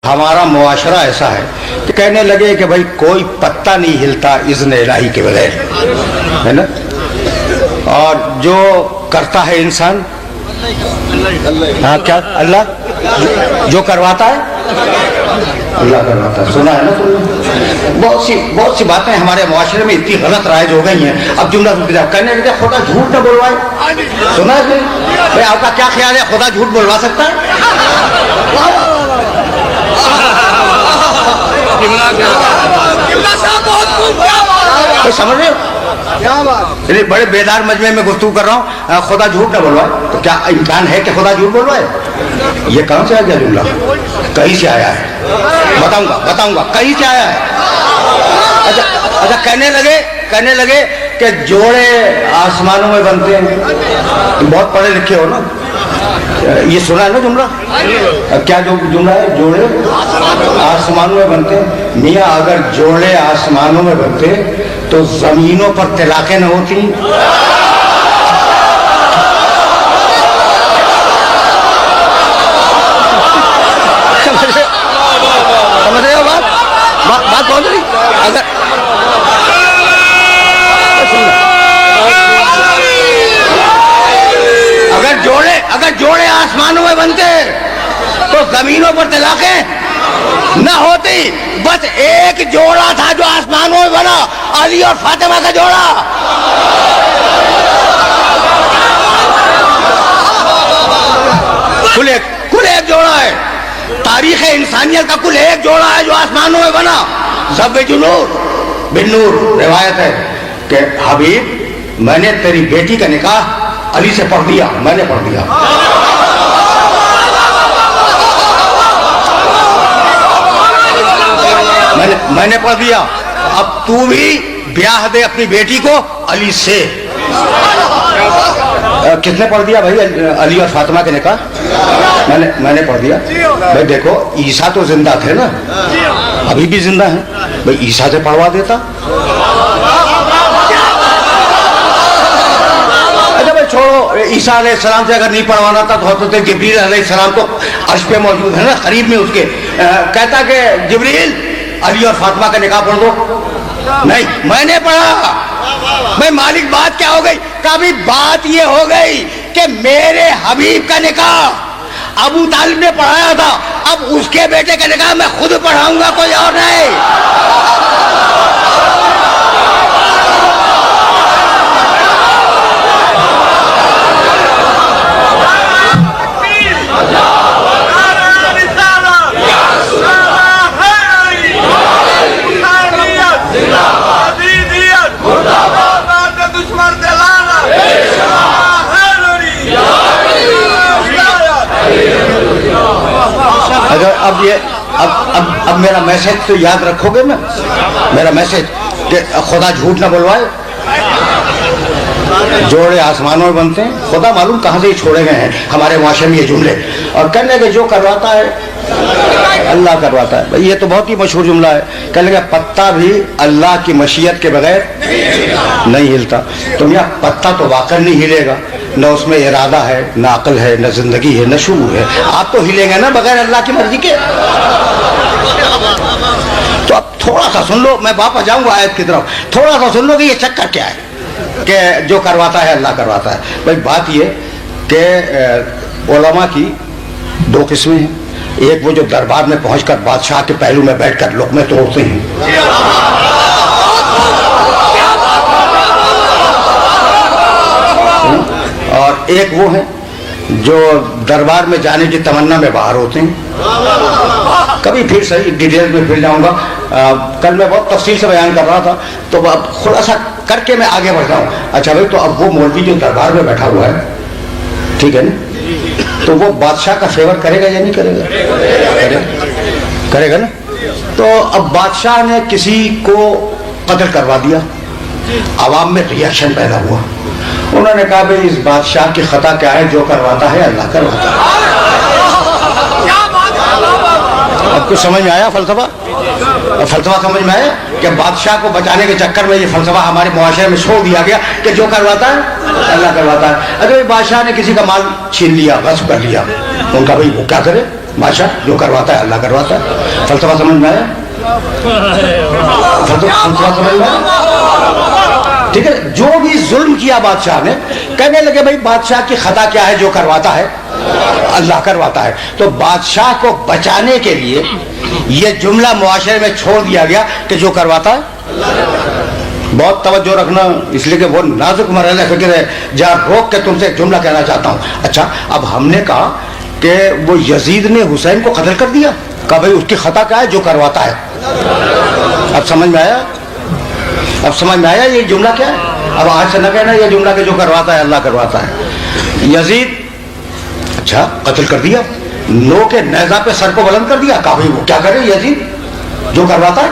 हमारा मुआशरा ऐसा है कि कहने लगे कि भाई कोई पत्ता नहीं हिलता इज़्न इलाही के बगैर, है ना। और जो करता है इंसान, हाँ क्या अल्लाह जो करवाता है अल्लाह करवाता है। सुना है ना तुमने? बहुत सी बातें हमारे मुआशरे में इतनी गलत राइज हो गई हैं। अब जुमला सुन के जाओ, कहने लगे खुदा झूठ न बोलवाए। सुना है भाई? आपका क्या ख्याल है, खुदा झूठ बोलवा सकता है? समझ रहे हो? क्या बात? बड़े बेदार मजमे में गुफ्तगू कर रहा हूँ, खुदा झूठ न बोलवाए। तो क्या इम्कान है कि खुदा झूठ बोलवाए? ये कहाँ से आ गया जुमला? कहीं से आया है, बताऊंगा कहीं से आया है। अच्छा कहने लगे कि जोड़े आसमानों में बनते हैं। बहुत पढ़े लिखे हो ना, ये सुना है ना जुमला? क्या जो जुमला है, जोड़े आसमानों में बनते हैं। मियाँ अगर जोड़े आसमानों में बनते तो जमीनों पर तलाक़ें न होती। समझ रहे हो बात पहुंच रही? अगर जोड़े आसमानों में बनते तो जमीनों पर तलाक़ें न होती। बस एक जोड़ा था जो आसमानों में बना, अली और फातिमा का जोड़ा। कुल एक जोड़ा है। तारीख़ इंसानियत का कुल एक जोड़ा है जो आसमानों में बना। ज़व्वजु नूर बिन नूर रिवायत है कि हबीब मैंने तेरी बेटी का निकाह अली से पढ़ दिया, मैंने पढ़ दिया। मैंने पढ़ दिया। अब तू भी ब्याह दे अपनी बेटी को अली से। किसने पढ़ दिया भाई अली और फातिमा के निकाह? मैंने पढ़ दिया। भाई देखो ईसा तो जिंदा थे ना, अभी भी जिंदा है। भाई ईसा से पढ़वा देता। अच्छा भाई छोड़ो, ईसा अलैहिस्सलाम से अगर नहीं पढ़वाना था तो हज़रत जिब्रील अलैहिस्सलाम तो अर्श पे मौजूद है ना, करीब में उसके। कहता कि जिब्रील अली और फातिमा का निकाह पढ़ दो। नहीं, मैंने पढ़ा। भाई मालिक बात क्या हो गई? कभी बात ये हो गई कि मेरे हबीब का निकाह अबू तालिब ने पढ़ाया था, अब उसके बेटे का निकाह मैं खुद पढ़ाऊंगा, कोई और नहीं। अगर अब मेरा मैसेज तो याद रखोगे ना, मेरा मैसेज कि खुदा झूठ ना बोलवाए। जोड़े आसमानों में बनते हैं, खुदा मालूम कहाँ से ही छोड़े गए हैं हमारे मुआशरे में ये जुमले। और कहने के जो करवाता है अल्लाह करवाता है। भाई ये तो बहुत ही मशहूर जुमला है। कहने लगे पत्ता भी अल्लाह की मशीयत के बगैर नहीं हिलता। तो यहाँ पत्ता तो वाकई नहीं हिलेगा, न उसमें इरादा है, न अक्ल है, न जिंदगी है, न शूर है। आप तो हिलेंगे ना बगैर अल्लाह की मर्जी के। तो अब थोड़ा सा सुन लो, मैं वापस जाऊंगा आयत की तरफ। थोड़ा सा सुन लो कि ये चक्कर क्या है कि जो करवाता है अल्लाह करवाता है। भाई बात ये कि उलमा की दो किस्में हैं। एक वो जो दरबार में पहुंचकर बादशाह के पहलू में बैठकर लुक़मे तोड़ते हैं, और एक वो है जो दरबार में जाने की तमन्ना में बाहर होते हैं। कभी फिर सही डिटेल में फिर जाऊंगा। कल मैं बहुत तफसील से बयान कर रहा था, तो अब खुलासा करके मैं आगे बढ़ जाऊँ। अच्छा भाई, तो अब वो मौलवी जो दरबार में बैठा हुआ है, ठीक है ना, तो वो बादशाह का फेवर करेगा या नहीं करेगा? करेगा ना। तो अब बादशाह ने किसी को कत्ल करवा दिया, आवाम में रिएक्शन पैदा हुआ। उन्होंने कहा भाई इस बादशाह की खता क्या है, जो करवाता है अल्लाह करवाता है। अब कुछ समझ में आया फलसफा? समझ में आया कि बादशाह को बचाने के चक्कर में ये फलसफा हमारे मुआशरे में छोड़ दिया गया कि जो करवाता है अल्लाह करवाता है। अगर बादशाह ने किसी का माल छीन लिया, गस्ब कर लिया, तो उनका भाई वो क्या करे? بادشاہ جو کرواتا ہے اللہ کرواتا ہے. فلسفہ سمجھ میں آیا؟ فلسفہ سمجھ میں آیا؟ ٹھیک ہے. جو بھی ظلم کیا بادشاہ نے, کہنے لگے بھائی بادشاہ کی خطا کیا ہے, جو کرواتا ہے اللہ کرواتا ہے. تو بادشاہ کو بچانے کے لیے یہ جملہ معاشرے میں چھوڑ دیا گیا کہ جو کرواتا ہے. بہت توجہ رکھنا, اس لیے کہ وہ نازک مرحلہ فکر ہے. جہاں روک کے تم سے ایک جملہ کہنا چاہتا ہوں. اچھا, اب ہم نے کہا کہ وہ یزید نے حسین کو قتل کر دیا, کہا بھائی اس کی خطا کیا ہے, جو کرواتا ہے. اب سمجھ میں آیا؟ اب سمجھ میں آیا یہ جملہ کیا ہے؟ اب آج سے نہ کہنا یہ جملہ کہ جو کرواتا ہے اللہ کرواتا ہے. یزید اچھا قتل کر دیا, نو کے نیزہ پہ سر کو بلند کر دیا, کہا بھائی وہ کیا کرے یزید, جو کرواتا ہے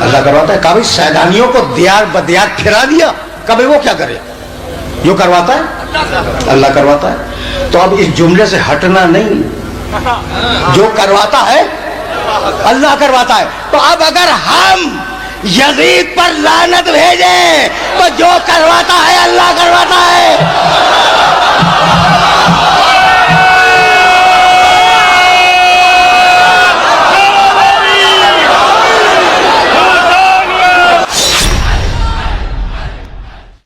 اللہ کرواتا ہے. کہا بھائی سیدانیوں کو دیار بدیار پھرا دیا, کہا بھائی وہ کیا کرے, جو کرواتا ہے اللہ کرواتا ہے. تو اب اس جملے سے ہٹنا نہیں, جو کرواتا ہے اللہ کرواتا ہے. تو اب اگر ہم یزید پر لعنت بھیجیں تو جو کرواتا ہے اللہ کرواتا ہے.